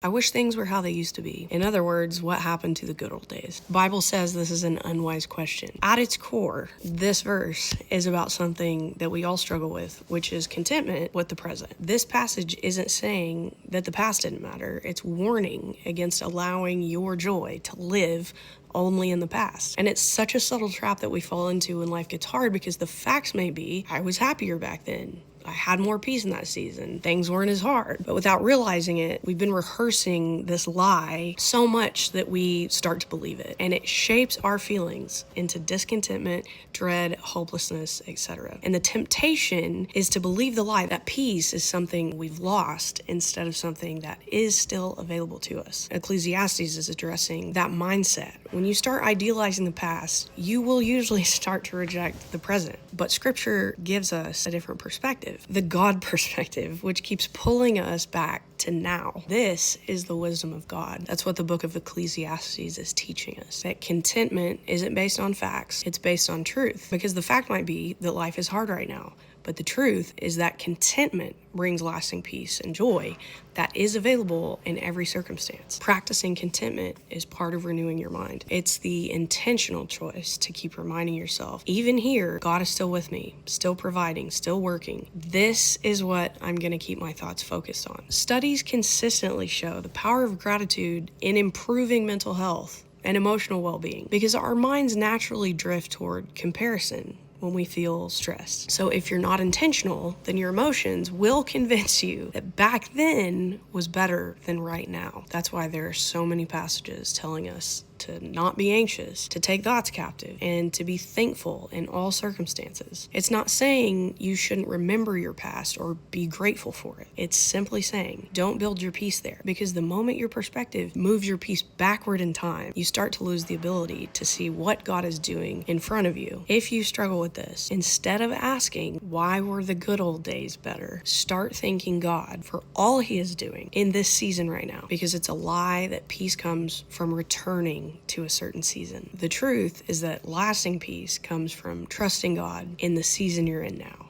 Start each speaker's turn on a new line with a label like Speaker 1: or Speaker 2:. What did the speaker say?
Speaker 1: I wish things were how they used to be. In other words, what happened to the good old days? The Bible says this is an unwise question. At its core, this verse is about something that we all struggle with, which is contentment with the present. This passage isn't saying that the past didn't matter. It's warning against allowing your joy to live only in the past. And it's such a subtle trap that we fall into when life gets hard, because the facts may be, I was happier back then. I had more peace in that season. Things weren't as hard. But without realizing it, we've been rehearsing this lie so much that we start to believe it. And it shapes our feelings into discontentment, dread, hopelessness, etc. And the temptation is to believe the lie that peace is something we've lost instead of something that is still available to us. Ecclesiastes is addressing that mindset. When you start idealizing the past, you will usually start to reject the present. But Scripture gives us a different perspective. The God perspective, which keeps pulling us back to now. This is the wisdom of God. That's what the book of Ecclesiastes is teaching us. That contentment isn't based on facts, it's based on truth. Because the fact might be that life is hard right now, but the truth is that contentment brings lasting peace and joy that is available in every circumstance. Practicing contentment is part of renewing your mind. It's the intentional choice to keep reminding yourself, even here, God is still with me, still providing, still working. This is what I'm going to keep my thoughts focused on. Studies consistently show the power of gratitude in improving mental health and emotional well-being, because our minds naturally drift toward comparison when we feel stressed. So if you're not intentional, then your emotions will convince you that back then was better than right now. That's why there are so many passages telling us to not be anxious, to take thoughts captive, and to be thankful in all circumstances. It's not saying you shouldn't remember your past or be grateful for it. It's simply saying don't build your peace there, because the moment your perspective moves your peace backward in time, you start to lose the ability to see what God is doing in front of you. If you struggle with this, instead of asking why were the good old days better, start thanking God for all He is doing in this season right now, because it's a lie that peace comes from returning to a certain season. The truth is that lasting peace comes from trusting God in the season you're in now.